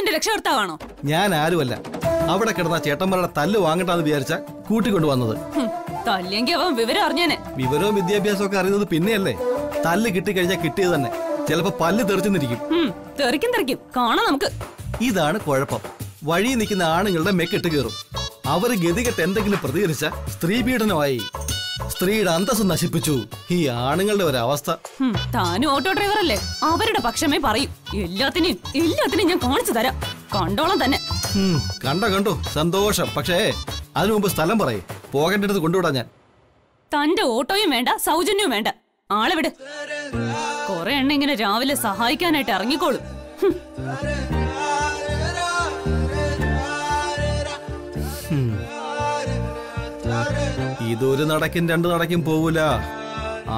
എന്റെ രക്ഷകർത്താവാണോ? ഞാൻ ആരുമല്ല. അവിടെ കിടന്ന ചേട്ടന്മാരുടെ തല്ല് വാങ്ങട്ടാന്ന് വിചാരിച്ച കൂട്ടിക്കൊണ്ടുവന്നത്. തല്ലെങ്കിൽ അവൻ വിവരം അറിഞ്ഞേനെ. വിവരവും വിദ്യാഭ്യാസവും ഒക്കെ അറിയുന്നത് പിന്നെയല്ലേ. തല്ല് കിട്ടിക്കഴിഞ്ഞാൽ കിട്ടിയത് തന്നെ. ചിലപ്പോ പല്ല് തെറിച്ചെന്നിരിക്കും. തെറിക്കും കാണാം നമുക്ക്. ഇതാണ് കുഴപ്പം. വഴി നിൽക്കുന്ന ആണുങ്ങളുടെ മെക്കിട്ട് കയറും. അവര് ഗതികെട്ട് എന്തെങ്കിലും പ്രതികരിച്ച സ്ത്രീ പീഡനമായി. സ്ത്രീയുടെ അന്തസ്സ് നശിപ്പിച്ചു. ഈ ആണുങ്ങളുടെ ഒരവസ്ഥ. താനും ഓട്ടോ ഡ്രൈവർ അല്ലേ? അവരുടെ പക്ഷമേ പറയും. എല്ലാത്തിനും ഞാൻ കാണിച്ചു തരാം. കണ്ടോളം തന്നെ. കണ്ടു സന്തോഷം. പക്ഷേ അതിനു മുമ്പ് സ്ഥലം പറയും. പോകേണ്ടത് കൊണ്ടുവിടാ ഞാൻ. തന്റെ ഓട്ടോയും വേണ്ട, സൗജന്യവും വേണ്ട. ആളെ വിട്. കൊറേ എണ്ണ ഇങ്ങനെ രാവിലെ സഹായിക്കാനായിട്ട് ഇറങ്ങിക്കോളും. ഇതൊരു നടക്കും രണ്ടു നടക്കും പോവൂല.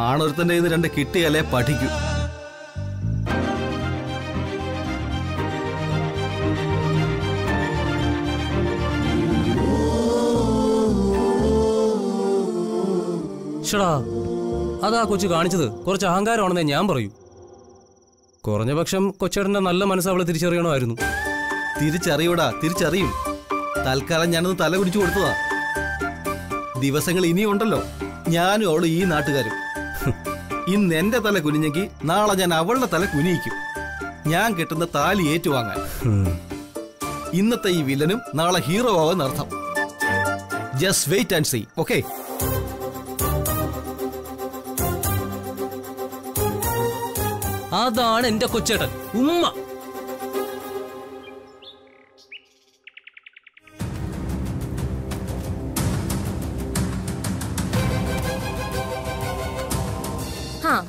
ആണൊരുത്തന്റെ ഇത് രണ്ട് കിട്ടിയാലേ പഠിക്കൂ. അതാ കൊച്ചു കാണിച്ചത് കുറച്ച് അഹങ്കാരമാണെന്നേ ഞാൻ പറയൂ. കുറഞ്ഞ പക്ഷം കൊച്ചേട്ടന്റെ നല്ല മനസ്സ് അവളെ തിരിച്ചറിയണമായിരുന്നു. തിരിച്ചറിയും. തൽക്കാലം ഞാനൊന്ന് തല കുടിച്ചു കൊടുത്തതാ. ദിവസങ്ങൾ ഇനിയുണ്ടല്ലോ. ഞാനും അവള് ഈ നാട്ടുകാരും. ഇന്ന് എന്റെ തല കുനിഞ്ഞെങ്കിൽ നാളെ ഞാൻ അവളുടെ തല കുനിയിക്കും. ഞാൻ കിട്ടുന്ന താലി ഏറ്റുവാങ്ങാൻ. ഇന്നത്തെ ഈ വില്ലനും നാളെ ഹീറോ ആവുന്ന അർത്ഥം. Just wait and see. Okay? അതാണ് എന്റെ കൊച്ചേട്ടൻ. ഉമ്മ.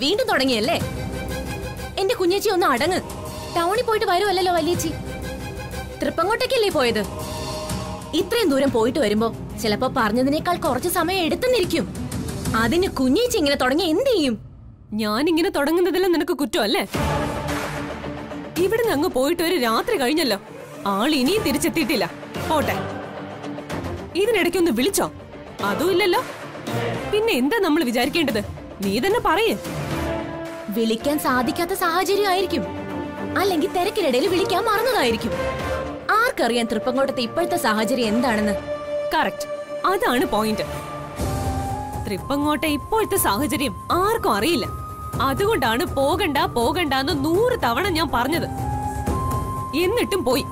വീണ്ടും തുടങ്ങിയല്ലേ? എന്റെ കുഞ്ഞേച്ചി ഒന്ന് അടങ്ങ്. ടൗണിൽ പോയിട്ട് വരുമല്ലോ വല്യേച്ചി. തൃപ്പങ്ങോട്ടേക്കല്ലേ പോയത്? ഇത്രയും ദൂരം പോയിട്ട് വരുമ്പോ ചിലപ്പോ പറഞ്ഞതിനേക്കാൾ കുറച്ച് സമയം എടുത്തെന്നിരിക്കും. അതിന് കുഞ്ഞേച്ചി ഇങ്ങനെ തുടങ്ങി എന്ത് ചെയ്യും? ഞാനിങ്ങനെ തുടങ്ങുന്നതെല്ലാം നിനക്ക് കുറ്റമല്ലേ? ഇവിടുന്ന് അങ്ങ് പോയിട്ട് ഒരു രാത്രി കഴിഞ്ഞല്ലോ. ആൾ ഇനിയും തിരിച്ചെത്തിയിട്ടില്ല. പോട്ടെ. ഇതിനിടയ്ക്കൊന്ന് വിളിച്ചോ? അതും ഇല്ലല്ലോ. പിന്നെ എന്താ നമ്മൾ വിചാരിക്കേണ്ടത്? നീ തന്നെ പറയേ. വിളിക്കാൻ സാധിക്കാത്ത സാഹചര്യം ആയിരിക്കും. അല്ലെങ്കിൽ തിരക്കിനിടയിൽ വിളിക്കാൻ മറന്നതായിരിക്കും. ആർക്കറിയാൻ തൃപ്പങ്ങോട്ടത്തെ ഇപ്പോഴത്തെ സാഹചര്യം എന്താണെന്ന്? കറക്റ്റ്, അതാണ് പോയിന്റ്. തൃപ്പങ്ങോട്ടെ ഇപ്പോഴത്തെ സാഹചര്യം ആർക്കും അറിയില്ല. അതുകൊണ്ടാണ് പോകണ്ടെന്ന് 100 തവണ ഞാൻ പറഞ്ഞത്. എന്നിട്ടും പോയി.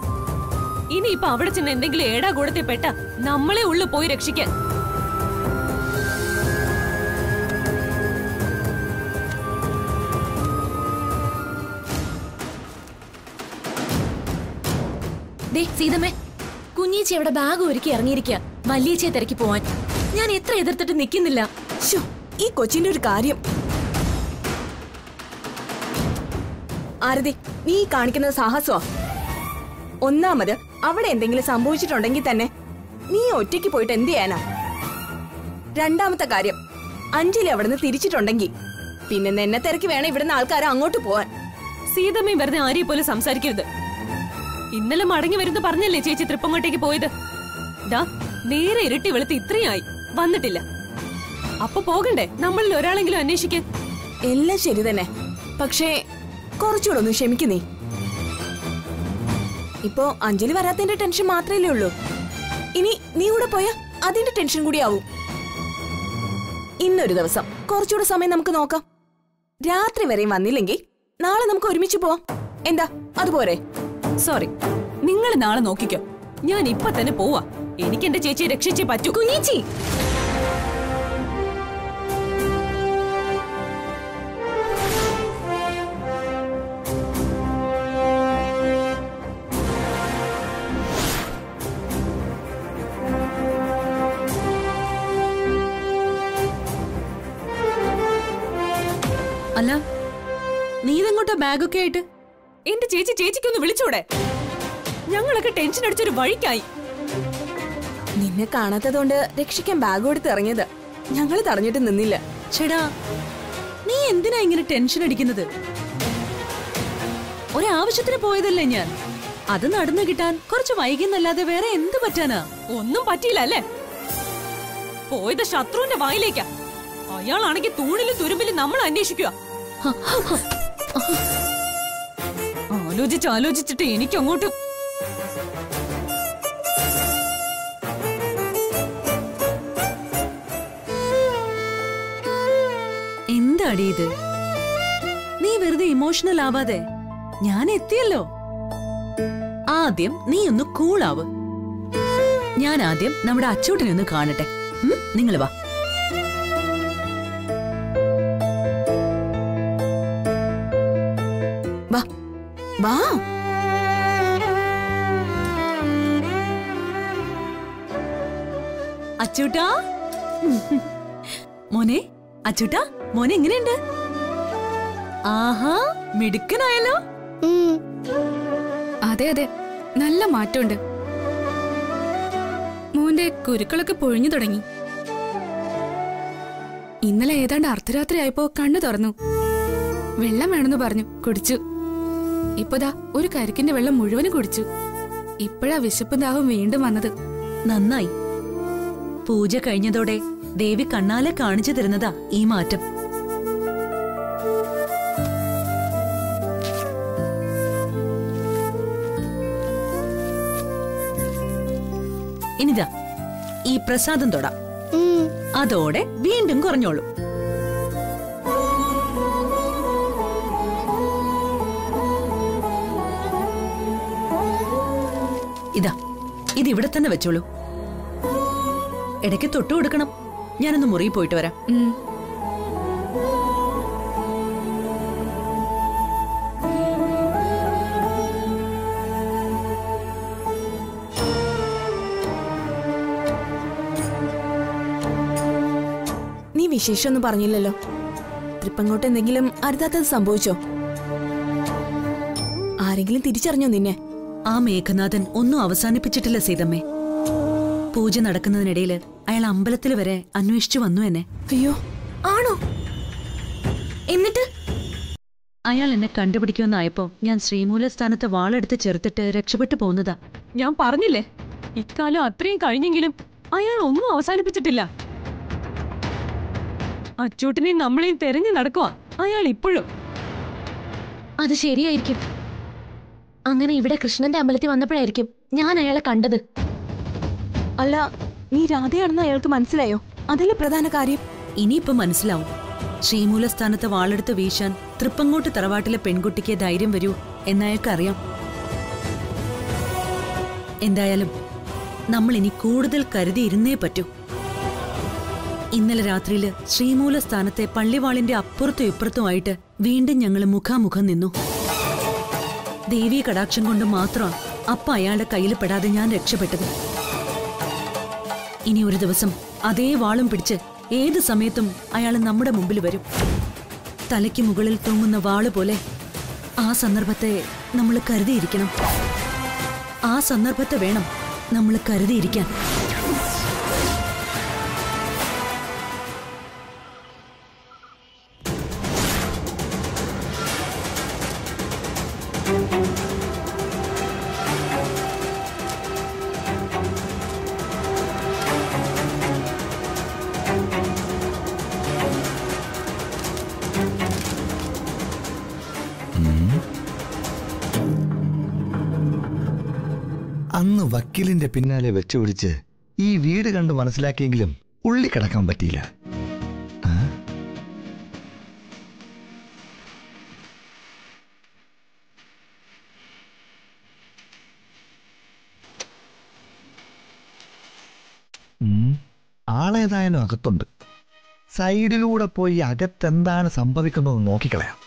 ഇനിയിപ്പൊ അവിടെ ചെന്ന് എന്തെങ്കിലും ഏടാകൂടത്തിൽ പെട്ട നമ്മളെ ഉള്ളു പോയി രക്ഷിക്കാൻ. സീതമ്മേ, കുഞ്ഞീച്ചി അവിടെ ബാഗ് ഒരുക്കി ഇറങ്ങിയിരിക്കുക. വല്യേച്ചിയെ തിരക്കി പോവാൻ. ഞാൻ എത്ര എതിർത്തിട്ട് നിൽക്കുന്നില്ല. ഈ കൊച്ചിന്റെ ഒരു കാര്യം. ആരതി, നീ കാണിക്കുന്നത് സാഹസമാ. ഒന്നാമത് അവിടെ എന്തെങ്കിലും സംഭവിച്ചിട്ടുണ്ടെങ്കിൽ തന്നെ നീ ഒറ്റയ്ക്ക് പോയിട്ട് എന്ത് ചെയ്യാനാ? രണ്ടാമത്തെ കാര്യം, അഞ്ജലി അവിടുന്ന് തിരിച്ചിട്ടുണ്ടെങ്കിൽ പിന്നെ നിന്നെ തിരക്കി വേണം ഇവിടുന്ന് ആൾക്കാരെ അങ്ങോട്ട് പോവാൻ. സീതമ്മയും വെറുതെ ആരെയും പോലെ സംസാരിക്കരുത്. ഇന്നലെ മടങ്ങി വരുന്ന പറഞ്ഞല്ലേ ചേച്ചി തൃപ്പങ്ങോട്ടേക്ക് പോയത്. നേരെ ഇരുട്ടി വെളുത്ത് ഇത്രയായി വന്നിട്ടില്ല. അപ്പൊ പോകണ്ടേ നമ്മളിൽ ഒരാളെങ്കിലും അന്വേഷിക്കാൻ? എല്ലാം ശരി തന്നെ. പക്ഷേ കുറച്ചുകൂടെ ഒന്ന് ക്ഷമിക്കുന്നേ. ഇപ്പോ അഞ്ജലി വരാത്തതിന്റെ ടെൻഷൻ മാത്രമേ ഉള്ളൂ. ഇനി നീ കൂടെ പോയാ അതിന്റെ ടെൻഷൻ കൂടി ആവും. ഇന്നൊരു ദിവസം കുറച്ചുകൂടെ സമയം നമുക്ക് നോക്കാം. രാത്രി വരെയും വന്നില്ലെങ്കിൽ നാളെ നമുക്ക് ഒരുമിച്ച് പോവാം. എന്താ, അതുപോരെ? സോറി, നിങ്ങൾ നാളെ നോക്കിക്കോ. ഞാൻ ഇപ്പൊ തന്നെ പോവാ. എനിക്ക് എന്റെ ചേച്ചിയെ രക്ഷിച്ചേ പറ്റൂ. കുഞ്ഞേച്ചി, അല്ല, നീ ഇതെങ്ങോട്ടാ ബാഗൊക്കെ ആയിട്ട്? എന്റെ ചേച്ചിക്കൊന്ന് വിളിച്ചൂടെ? ഞങ്ങളൊക്കെ ടെൻഷൻ അടിച്ചൊരു വഴിക്കായി. നിന്നെ കാണാത്തതുകൊണ്ട് രക്ഷിക്കാൻ ബാഗ് കൊടുത്ത് ഇറങ്ങിയത്. ഞങ്ങള് തടഞ്ഞിട്ട് നിന്നില്ല. ചേടാ, നീ എന്തിനാ ഇങ്ങനെ ടെൻഷൻ അടിക്കുന്നത്? ഒരാവശ്യത്തിന് പോയതല്ലേ ഞാൻ. അത് നടന്നു കിട്ടാൻ കുറച്ച് വൈകിയെന്നല്ലാതെ വേറെ എന്ത് പറ്റാനാ? ഒന്നും പറ്റിയില്ല അല്ലേ? പോയത് ശത്രുവിന്റെ വായിലേക്കാ. അയാളാണെങ്കിൽ തൂണിലും തുരുമ്പിലും നമ്മൾ അന്വേഷിക്കുക. ആലോചിച്ചിട്ട് എനിക്കങ്ങോട്ട് എന്താടി ഇത്? നീ വെറുതെ ഇമോഷണൽ ആവാതെ, ഞാൻ എത്തിയല്ലോ. ആദ്യം നീ ഒന്ന് കൂളാവ്. ഞാൻ ആദ്യം നമ്മുടെ അച്ചൂട്ടിനെ ഒന്ന് കാണട്ടെ. നിങ്ങൾ വാ. വാ വാ. അച്ചൂട്ടാ, മോനെ, അച്ചൂട്ടാ, മോനെ എങ്ങനെയുണ്ട്? ആഹാ, മിടുക്കനായല്ലോ. അതെ അതെ, നല്ല മാറ്റമുണ്ട്. മോന്റെ കുരുക്കളൊക്കെ പൊഴിഞ്ഞു തുടങ്ങി. ഇന്നലെ ഏതാണ്ട് അർദ്ധരാത്രി ആയപ്പോ കണ്ണു തുറന്നു. വെള്ളം വേണമെന്ന് പറഞ്ഞു, കുടിച്ചു. ഇപ്പതാ ഒരു കരിക്കിന്റെ വെള്ളം മുഴുവനും കുടിച്ചു. ഇപ്പോഴാ വിശപ്പും ദാഹവും വീണ്ടും വന്നത്. നന്നായി. പൂജ കഴിഞ്ഞതോടെ ദേവി കണ്ണാലെ കാണിച്ചു തരുന്നതാ ഈ മാറ്റം. ഇനിതാ ഈ പ്രസാദം തൊടാം. അതോടെ വീണ്ടും കുറഞ്ഞോളൂ. ഇതാ, ഇതിവിടെ തന്നെ വെച്ചോളൂ. ഇടയ്ക്ക് തൊട്ടു കൊടുക്കണം. ഞാനൊന്ന് മുറിയിൽ പോയിട്ട് വരാം. നീ വിശേഷമൊന്നും പറഞ്ഞില്ലല്ലോ. ട്രിപ്പങ്ങോട്ട് എന്തെങ്കിലും അരുതാത്തത് സംഭവിച്ചോ? ആരെങ്കിലും തിരിച്ചറിഞ്ഞോ നിന്നെ? ആ മേഘനാഥൻ ഒന്നും അവസാനിപ്പിച്ചിട്ടില്ല സീതമ്മേ. പൂജ നടക്കുന്നതിനിടയിൽ അയാൾ അമ്പലത്തിൽ വരെ അന്വേഷിച്ചു വന്നു എന്നെ. അയ്യോ, ആണോ? എന്നിട്ട് അയാൾ എന്നെ കണ്ടുപിടിക്കുമെന്നായപ്പോ ഞാൻ ശ്രീമൂലസ്ഥാനത്ത് വാളെടുത്ത് ചെറുത്തിട്ട് രക്ഷപ്പെട്ടു പോകുന്നതാ. ഞാൻ പറഞ്ഞില്ലേ, ഇക്കാലം അത്രയും കഴിഞ്ഞെങ്കിലും അയാൾ ഒന്നും അവസാനിപ്പിച്ചിട്ടില്ല. അച്ചൂട്ടിനെയും നമ്മളെയും തെരഞ്ഞു നടക്കുക അയാൾ ഇപ്പോഴും. അത് ശരിയായിരിക്കും. അങ്ങനെ ഇവിടെ കൃഷ്ണന്റെ അമ്പലത്തിൽ വന്നപ്പോഴായിരിക്കും ഞാൻ അയാളെ കണ്ടത്. അല്ല, നീ രാധയാണെന്ന് അയാൾക്ക് മനസ്സിലായോ? അതല്ലേ പ്രധാന കാര്യം. ഇനിയിപ്പോ മനസ്സിലാവും. ശ്രീമൂലസ്ഥാനത്ത് വാളെടുത്ത് വീശാൻ തൃപ്പങ്ങോട്ട് തറവാട്ടിലെ പെൺകുട്ടിക്ക് ധൈര്യം വരൂ എന്നയാൾക്കറിയാം. എന്തായാലും നമ്മൾ ഇനി കൂടുതൽ കരുതിയിരുന്നേ പറ്റൂ. ഇന്നലെ രാത്രിയില് ശ്രീമൂലസ്ഥാനത്തെ പള്ളിവാളിന്റെ അപ്പുറത്തും ഇപ്പുറത്തുമായിട്ട് വീണ്ടും ഞങ്ങൾ മുഖാമുഖം നിന്നു. ദേവീ കടാക്ഷം കൊണ്ട് മാത്രം അപ്പ അയാളുടെ കയ്യിൽ പെടാതെ ഞാൻ രക്ഷപ്പെട്ടത്. ഇനി ഒരു ദിവസം അതേ വാളും പിടിച്ച് ഏത് സമയത്തും അയാൾ നമ്മുടെ മുമ്പിൽ വരും. തലയ്ക്ക് മുകളിൽ തൂങ്ങുന്ന വാള് പോലെ. ആ സന്ദർഭത്തെ നമ്മൾ കരുതിയിരിക്കണം. ആ സന്ദർഭത്തെ വേണം നമ്മൾ കരുതിയിരിക്കാൻ. അന്ന് വക്കീലിന്റെ പിന്നാലെ വെച്ചുപിടിച്ച് ഈ വീട് കണ്ട് മനസ്സിലാക്കിയെങ്കിലും ഉള്ളി കിടക്കാൻ പറ്റിയില്ല. ആളേതായാലും അകത്തുണ്ട്. സൈഡിലൂടെ പോയി അകത്തെന്താണ് സംഭവിക്കുന്നതെന്ന് നോക്കിക്കളയാം.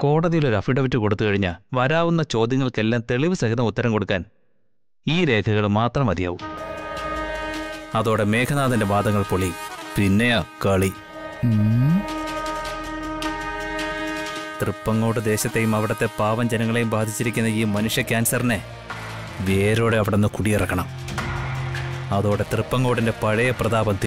കോടതിയിൽ ഒരു അഫിഡവിറ്റ് കൊടുത്തു കഴിഞ്ഞാൽ വരാവുന്ന ചോദ്യങ്ങൾക്കെല്ലാം തെളിവ് സഹിതം ഉത്തരം കൊടുക്കാൻ ഈ രേഖകൾ മാത്രം മതിയാവും. അതോടെ മേഘനാഥന്റെ വാദങ്ങൾ പൊളിയും. പിന്നെയാ കളി. തൃപ്പങ്ങോട് ദേശത്തെയും അവിടുത്തെ പാവം ജനങ്ങളെയും ബാധിച്ചിരിക്കുന്ന ഈ മനുഷ്യ ക്യാൻസറിനെ വേരോടെ അവിടെ നിന്ന് കുടിയിറക്കണം. അതോടെ തൃപ്പങ്ങോടിന്റെ പഴയ പ്രതാപം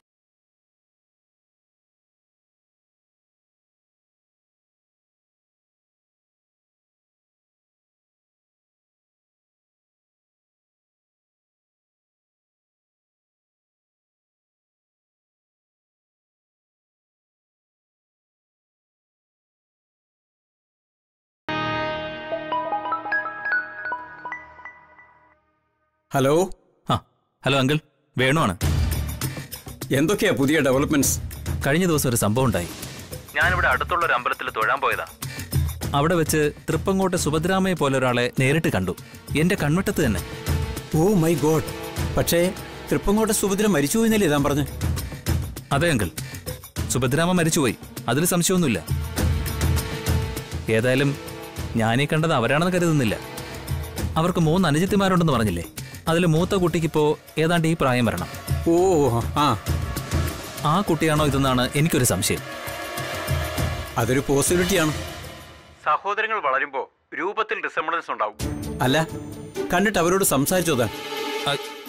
ഹലോ. Hello uncle, വേണുവാണ്. എന്തൊക്കെയാ പുതിയ ഡെവലപ്മെന്റ്സ്? കഴിഞ്ഞ ദിവസം ഒരു സംഭവം ഉണ്ടായി. ഞാനിവിടെ അടുത്തുള്ള ഒരു അമ്പലത്തിൽ തൊഴാൻ പോയതാ. അവിടെ വെച്ച് തൃപ്പങ്ങോട്ട് സുഭദ്രാമയെ പോലെ ഒരാളെ നേരിട്ട് കണ്ടു. എന്റെ കൺവെട്ടത്ത് തന്നെ. Oh my god. പക്ഷേ തൃപ്പങ്ങോട്ട് സുഭദ്ര മരിച്ചു എന്നല്ലേ താൻ പറഞ്ഞു? അതെ അങ്കിൾ, സുഭദ്രാമ മരിച്ചുപോയി, അതിൽ സംശയമൊന്നുമില്ല. ഏതായാലും ഞാനീ കണ്ടത് അവരാണെന്ന് കരുതുന്നില്ല. അവർക്ക് 3 അനുജത്തിമാരുണ്ടെന്ന് പറഞ്ഞില്ലേ? അതിൽ മൂത്ത കുട്ടിക്കിപ്പോ ഏതാണ്ട് ഈ പ്രായം വരണം. ഓ ആ കുട്ടിയാണോ ഇതെന്നാണ് എനിക്കൊരു സംശയം. അതൊരു പോസിബിലിറ്റിയാണ്. സഹോദരങ്ങൾ വളരുമ്പോ രൂപത്തിൽ ഡിസംബൻസ് ഉണ്ടാവും. അല്ല, കണ്ടിട്ട് അവരോട് സംസാരിച്ചോതാ?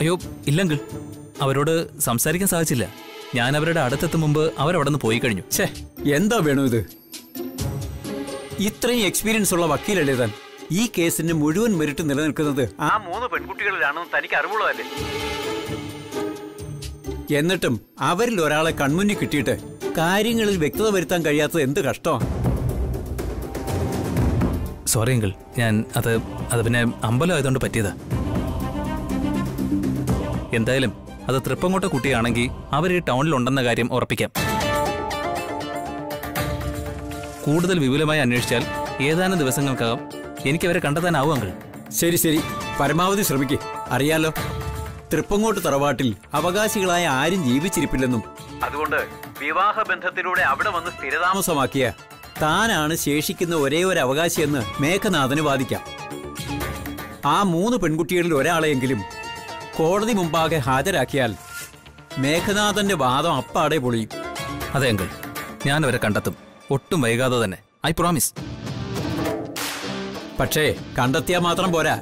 അയ്യോ ഇല്ലെങ്കിൽ അവരോട് സംസാരിക്കാൻ സാധിച്ചില്ല. ഞാൻ അവരുടെ അടുത്തെത്തും മുമ്പ് അവരവിടെ നിന്ന് പോയി കഴിഞ്ഞു. ഛേ, എന്താ വേണു ഇത്? ഇത്രയും എക്സ്പീരിയൻസ് ഉള്ള വക്കീലല്ലേ താൻ? ഈ കേസിന് മുഴുവൻ മെറിറ്റ് നിലനിൽക്കുന്നത് ആ 3 പെൺകുട്ടികളിലാണെന്ന് തനിക്ക് അറിവുള്ളതല്ലേ? എന്നിട്ടും അവരിൽ ഒരാളെ കൺമുന്നിൽ കിട്ടിയിട്ട് കാര്യങ്ങളിൽ വ്യക്തത വരുത്താൻ കഴിയാത്തത് എന്ത് കഷ്ടമാണ്. സോറി അങ്കിൾ, ഞാൻ അത് പിന്നെ അമ്പലം ആയതുകൊണ്ട് പറ്റിയതാ. എന്തായാലും അത് തൃപ്പങ്ങോട്ട കുട്ടിയാണെങ്കിൽ അവർ ഈ ടൗണിലുണ്ടെന്ന കാര്യം ഉറപ്പിക്കാം. കൂടുതൽ വിപുലമായി അന്വേഷിച്ചാൽ ഏതാനും ദിവസങ്ങൾക്കകം എനിക്കവരെ കണ്ടെത്താനാവും അങ്കിൾ. ശരി ശരി, പരമാവധി ശ്രമിക്കേ. അറിയാലോ, തൃപ്പങ്ങോട്ട് തറവാട്ടിൽ അവകാശികളായ ആരും ജീവിച്ചിരിപ്പില്ലെന്നും അതുകൊണ്ട് വിവാഹബന്ധത്തിലൂടെ അവിടെ വന്ന് സ്ഥിരതാമസമാക്കിയ താനാണ് ശേഷിക്കുന്ന ഒരേ ഒരു അവകാശിയെന്ന് മേഘനാഥന് വാദിക്കാം. ആ 3 പെൺകുട്ടികളിൽ ഒരാളെയെങ്കിലും കോടതി മുമ്പാകെ ഹാജരാക്കിയാൽ മേഘനാഥന്റെ വാദം അപ്പാടെ പൊളിയും. അതെ അങ്കിൾ, ഞാൻ അവരെ കണ്ടെത്തും, ഒട്ടും വൈകാതെ തന്നെ. I promise. പക്ഷേ കണ്ടെത്തിയാൽ മാത്രം പോരാ,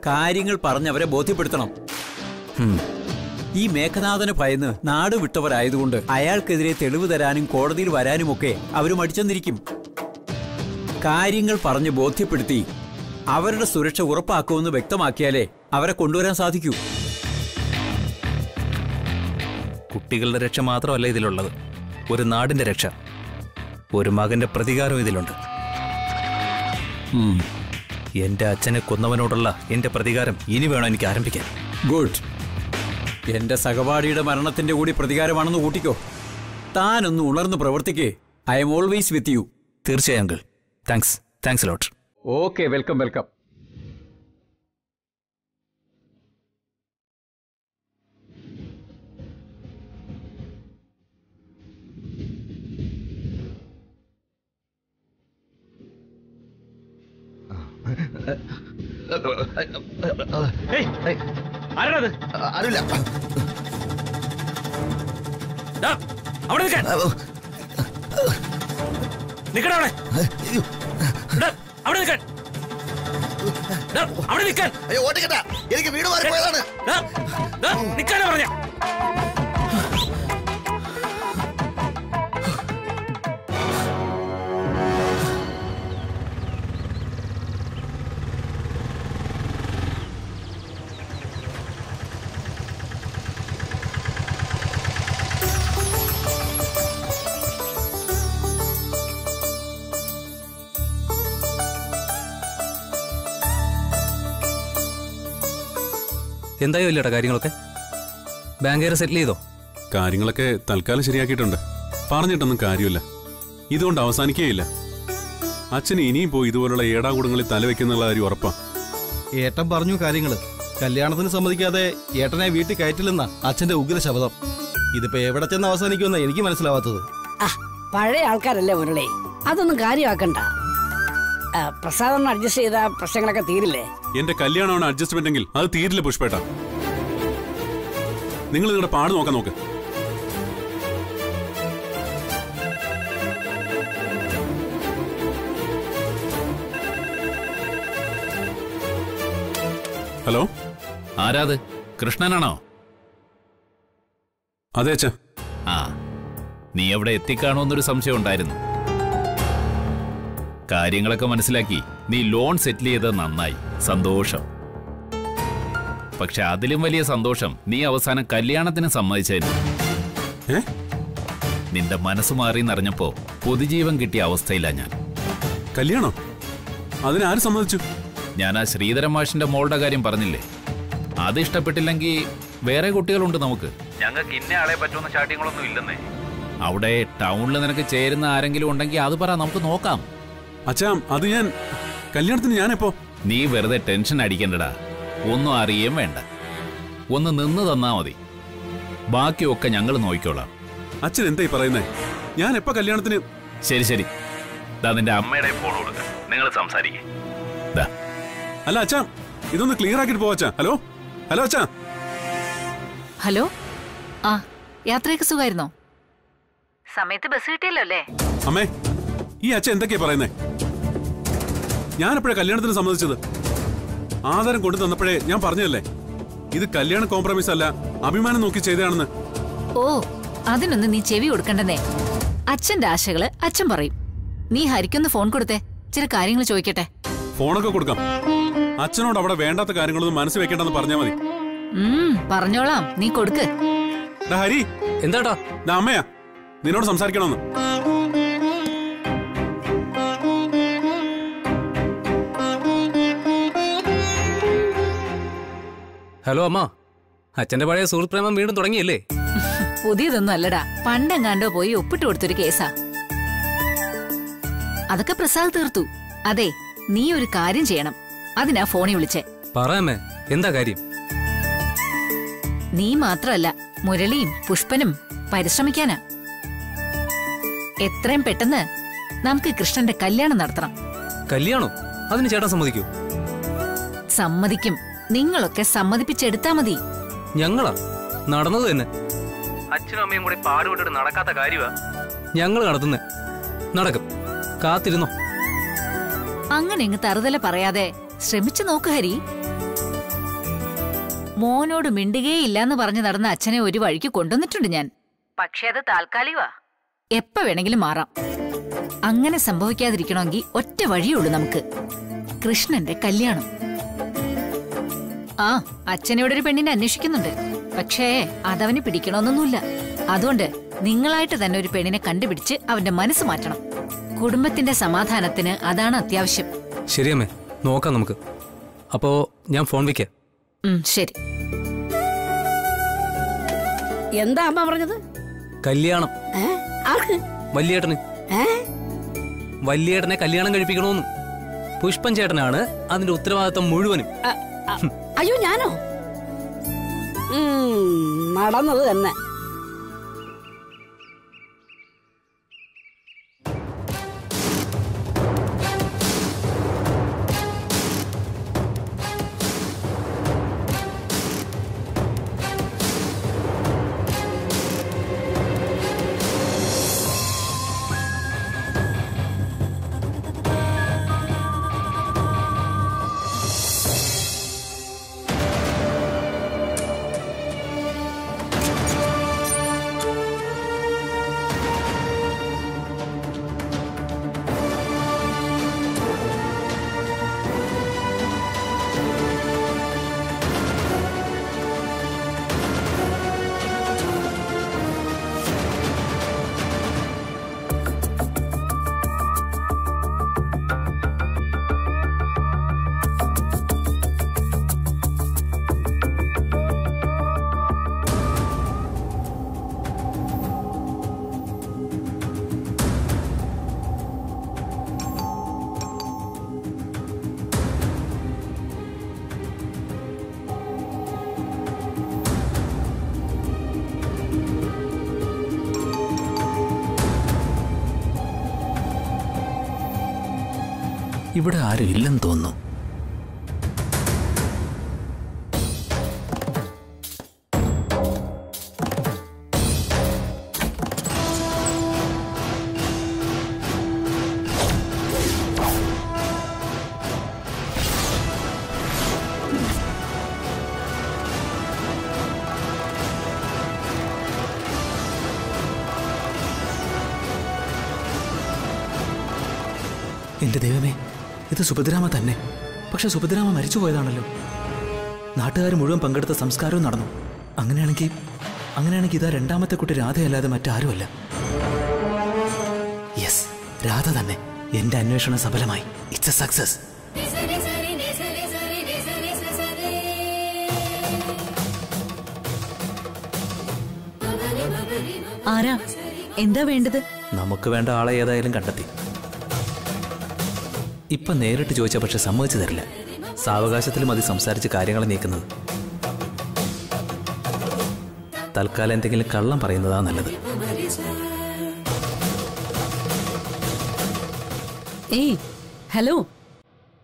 കാര്യങ്ങൾ പറഞ്ഞവരെ ബോധ്യപ്പെടുത്തണം. ഈ മേഘനാഥന് ഭയന്ന് നാട് വിട്ടവരായതുകൊണ്ട് അയാൾക്കെതിരെ തെളിവ് തരാനും കോടതിയിൽ വരാനുമൊക്കെ അവർ മടിച്ചെന്നിരിക്കും. കാര്യങ്ങൾ പറഞ്ഞ് ബോധ്യപ്പെടുത്തി അവരുടെ സുരക്ഷ ഉറപ്പാക്കുമെന്ന് വ്യക്തമാക്കിയാലേ അവരെ കൊണ്ടുവരാൻ സാധിക്കൂ. കുട്ടികളുടെ രക്ഷ മാത്രമല്ല ഇതിലുള്ളത്, ഒരു നാടിന്റെ രക്ഷ, ഒരു മകന്റെ പ്രതികാരം ഇതിലുണ്ട്. എന്റെ അച്ഛനെ കൊന്നവനോടുള്ള എന്റെ പ്രതികാരം ഇനി വേണം എനിക്ക് ആരംഭിക്കാൻ. ഗുഡ്. എന്റെ സഹപാഠിയുടെ മരണത്തിന്റെ കൂടി പ്രതികാരമാണെന്ന് കൂട്ടിക്കോ. താനൊന്ന് ഉണർന്ന് പ്രവർത്തിക്കേ. I am always with you. തീർച്ചയായും uncle. Thanks lot. Okay, welcome welcome. അറിയില്ല. അവിടെ നിൽക്കാൻ. നിൽക്കണ അവിടെ. അവിടെ നിൽക്കാൻ. അവിടെ നിൽക്കാൻ. ഓടിക്കട്ട, എനിക്ക് വീട് മാറി പോയതാണ്. നിൽക്കാനാ പറഞ്ഞ. എന്തായോ ഇല്ലേട്ടാ കാര്യങ്ങളൊക്കെ? ബാങ്കുകാരെ സെറ്റിൽ ചെയ്തോ? കാര്യങ്ങളൊക്കെ തൽക്കാലം ശരിയാക്കിയിട്ടുണ്ട്. പറഞ്ഞിട്ടൊന്നും കാര്യമില്ല. ഇതുകൊണ്ട് അവസാനിക്കുകയില്ല. അച്ഛന് ഇനിയും പോയി ഇതുപോലുള്ള ഏടാകൂടങ്ങളിൽ തലവെക്കുന്നുള്ള കാര്യം ഉറപ്പാ. ഏട്ടൻ പറഞ്ഞു കാര്യങ്ങള്. കല്യാണത്തിന് സമ്മതിക്കാതെ ഏട്ടനെ വീട്ടിൽ കയറ്റില്ലെന്ന അച്ഛന്റെ ഉഗ്ര ശബ്ദം. ഇതിപ്പോ എവിടെ ചെന്ന് അവസാനിക്കുമെന്ന എനിക്ക് മനസ്സിലാവാത്തത്. പഴയ ആൾക്കാരല്ലേ മുരളി, അതൊന്നും കാര്യമാക്കണ്ട. പ്രസാദം അഡ്ജസ്റ്റ് ചെയ്ത പ്രശ്നങ്ങളൊക്കെ തീരില്ലേ? എന്റെ കല്യാണമാണ് അഡ്ജസ്റ്റ്മെന്റ് എങ്കിൽ അത് തീരില്ല പുഷ്പേട്ട. നിങ്ങൾ നിങ്ങളുടെ പാട് നോക്കാൻ നോക്ക്. ഹലോ, ആരാത്? കൃഷ്ണനാണോ? അതെ അച്ഛാ. ആ, നീ അവിടെ എത്തിക്കാണോന്നൊരു സംശയം ഉണ്ടായിരുന്നു. കാര്യങ്ങളൊക്കെ മനസ്സിലാക്കി നീ ലോൺ സെറ്റിൽ ചെയ്തത് നന്നായി, സന്തോഷം. പക്ഷെ അതിലും വലിയ സന്തോഷം നീ അവസാനം കല്യാണത്തിന് സമ്മതിച്ചതിന്. നിന്റെ മനസ്സ് മാറിയെന്നറിഞ്ഞപ്പോ പൊതുജീവൻ കിട്ടിയ അവസ്ഥയില്ല ഞാൻ. കല്യാണം? അതിനാര് സമ്മതിച്ചു? ഞാൻ ആ ശ്രീധരൻ മാഷിന്റെ മോളുടെ കാര്യം പറഞ്ഞില്ലേ, അത് ഇഷ്ടപ്പെട്ടില്ലെങ്കിൽ വേറെ കുട്ടികളുണ്ട് നമുക്ക്. ഞങ്ങൾക്ക് ഇന്ന ആളെ പറ്റുന്ന ചാട്ടിങ്ങളൊന്നും ഇല്ലെന്നേ. അവിടെ ടൗണിൽ നിനക്ക് ചേരുന്ന ആരെങ്കിലും ഉണ്ടെങ്കിൽ അത് പറ, നമുക്ക് നോക്കാം. അച്ഛാ, അത് ഞാൻ കല്യാണത്തിന് ഞാനെപ്പോ? നീ വെറുതെ ടെൻഷൻ അടിക്കണ്ടടാ. ഒന്നും അറിയേം വേണ്ട. ഒന്ന് നിന്ന് തന്നാ മതി. ബാക്കിയൊക്കെ ഞങ്ങൾ നോക്കിക്കോളാം. അച്ഛൻ എന്തായി പറയുന്നേ? ഞാൻ എപ്പോ കല്യാണത്തിന്? ശരി ശരി, ദാ നിന്റെ അമ്മയുടെ ഫോൺ കൊടുക്ക, നിങ്ങൾ സംസാരിക്കേ. അല്ല അച്ഛാ, ഇതൊന്ന് ക്ലിയർ ആക്കിട്ട് പോവാ. ഹലോ ഹലോ അച്ഛാ. ഹലോ. ആ, യാത്രയൊക്കെ സുഖമായിരുന്നോ? സമയത്ത് ബസ് കിട്ടിയല്ലോ അല്ലേ? അമ്മേ, ഈ അച്ഛൻ എന്തൊക്കെയാ പറയുന്നേ? ഞാനെപ്പോഴാ കല്യാണത്തിന് സമ്മതിച്ചത്? ആധാരം കൊണ്ടു തന്നപ്പോഴേ ഞാൻ പറഞ്ഞതല്ലേ, ഇത് കല്യാണ കോംപ്രമൈസ് അല്ല, അഭിമാനം നോക്കി ചെയ്തതാണെന്ന്. ഓ, അതിനൊന്നും നീ ചെവി കൊടുക്കണ്ടെന്നേ. അച്ഛന്റെ ആശകള് അച്ഛൻ പറയും. നീ ഹരിക്കൊന്ന് ഫോൺ കൊടുത്തേ, ചില കാര്യങ്ങൾ ചോദിക്കട്ടെ. ഫോണൊക്കെ കൊടുക്കാം. അച്ഛനോട് അവിടെ വേണ്ടാത്ത കാര്യങ്ങളൊന്നും മനസ്സിൽ വെക്കേണ്ടെന്ന് പറഞ്ഞാ മതി. പറഞ്ഞോളാം, നീ കൊടുക്ക്. ഹരി. എന്താടാ? അമ്മയാ, നിന്നോട് സംസാരിക്കണമെന്ന്. ഹലോ അമ്മ, അച്ഛന്റെ പഴയ സുഹൃത്ത് പ്രേമം വീണ്ടും തുടങ്ങിയല്ലേ? പുതിയതൊന്നും അല്ലടാ, പണ്ടെങ്ങാണ്ടോ പോയി ഒപ്പിട്ട് കൊടുത്തൊരു കേസാ. അതൊക്കെ പ്രസാദ് തീർത്തു. അതെ, നീ ഒരു കാര്യം ചെയ്യണം. അതിനാ ഫോണിൽ വിളിച്ചേ. പറയാമേ, എന്താ കാര്യം? നീ മാത്രല്ല, മുരളിയും പുഷ്പനും പരിശ്രമിക്കാനാ. എത്രയും പെട്ടെന്ന് നമുക്ക് കൃഷ്ണന്റെ കല്യാണം നടത്തണം. കല്യാണോ? അതിന് ചേട്ടൻ സമ്മതിക്കൂ? സമ്മതിക്കും. നിങ്ങളൊക്കെ സമ്മതിപ്പിച്ചെടുത്താ മതി. ഞങ്ങളാ നടന്നത് തന്നെ. അച്ഛനും അമ്മയും കൂടി പാടുപെട്ടിട്ട് നടക്കാത്ത കാര്യമാ. ഞങ്ങൾ നടത്തുന്നേ. നടക്കും, കാത്തിരുന്നോ. അങ്ങനെ ഇങ്ങ് തറുതല പറയാതെ ശ്രമിച്ചു നോക്ക് ഹരി. മോനോട് മിണ്ടുകേയില്ലാന്ന് പറഞ്ഞു നടന്ന അച്ഛനെ ഒരു വഴിക്ക് കൊണ്ടുവന്നിട്ടുണ്ട് ഞാൻ. പക്ഷെ അത് താൽക്കാലികമാ, എപ്പ വേണമെങ്കിലും മാറാം. അങ്ങനെ സംഭവിക്കാതിരിക്കണമെങ്കിൽ ഒറ്റ വഴിയുള്ളൂ നമുക്ക്, കൃഷ്ണന്റെ കല്യാണം. ആ, അച്ഛനിവിടെ ഒരു പെണ്ണിനെ അന്വേഷിക്കുന്നുണ്ട്. പക്ഷേ അതവന് പിടിക്കണമെന്നൊന്നുമില്ല. അതുകൊണ്ട് നിങ്ങളായിട്ട് തന്നെ ഒരു പെണ്ണിനെ കണ്ടുപിടിച്ച് അവന്റെ മനസ്സ് മാറ്റണം. കുടുംബത്തിന്റെ സമാധാനത്തിന് അതാണ് അത്യാവശ്യം. ശരിയമ്മേ, നോക്കാം നമുക്ക്. അപ്പോ ഞാൻ ഫോൺ വെക്കാം. ശരി. എന്താ അമ്മ പറഞ്ഞത്? കല്യാണം. ആർക്ക്? വല്യേട്ടന്. വല്യേട്ടനെ കല്യാണം കഴിപ്പിക്കണോന്ന്. പുഷ്പൻ ചേട്ടനാണ് അതിന്റെ ഉത്തരവാദിത്വം മുഴുവനും. അയ്യോ, ഞാനോ? നടന്നത് തന്നെ. ഇവിടെ ആരും ഇല്ലെന്ന് തോന്നുന്നു. എന്റെ ദൈവമേ, ഇത് സുഭദ്രാമ തന്നെ. പക്ഷെ സുഭദ്രാമ മരിച്ചു പോയതാണല്ലോ. നാട്ടുകാർ മുഴുവൻ പങ്കെടുത്ത സംസ്കാരവും നടന്നു. അങ്ങനെയാണെങ്കിൽ ഇതാ രണ്ടാമത്തെ കുട്ടി രാധയല്ലാതെ മറ്റാരുമല്ല. യെസ്, രാധ തന്നെ. എന്റെ അന്വേഷണം സഫലമായി. It's A success. ആരാ? എന്താ വേണ്ടത്? നമുക്ക് വേണ്ട ആളെ ഏതായാലും കണ്ടെത്തി. ഇപ്പൊ നേരിട്ട് ചോദിച്ച പക്ഷെ സമ്മതിച്ചു തരില്ല. സാവകാശത്തിൽ മതി സംസാരിച്ച് കാര്യങ്ങൾ നീക്കുന്നത്. തൽക്കാലം എന്തെങ്കിലും കള്ളം പറയുന്നതാ നല്ലത്. ഏയ്, ഹലോ,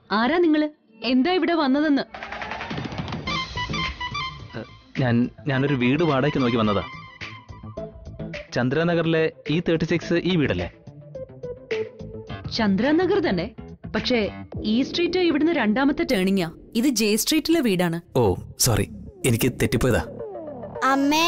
ആരാ നിങ്ങള്? എന്താ ഇവിടെ വന്നതെന്ന്? ഞാനൊരു വീട് വാടകയ്ക്ക് നോക്കി വന്നതാ. ചന്ദ്രനഗറിലെ E36 ഈ വീടല്ലേ? ചന്ദ്രനഗർ തന്നെ, പക്ഷേ ഈ സ്ട്രീറ്റ് ഇവിടുന്ന് രണ്ടാമത്തെ ടേണിങ്ങാ. ഇത് ജെ സ്ട്രീറ്റിലെ വീടാണ്. ഓ സോറി, എനിക്ക് തെറ്റിപ്പോയതാ. അമ്മേ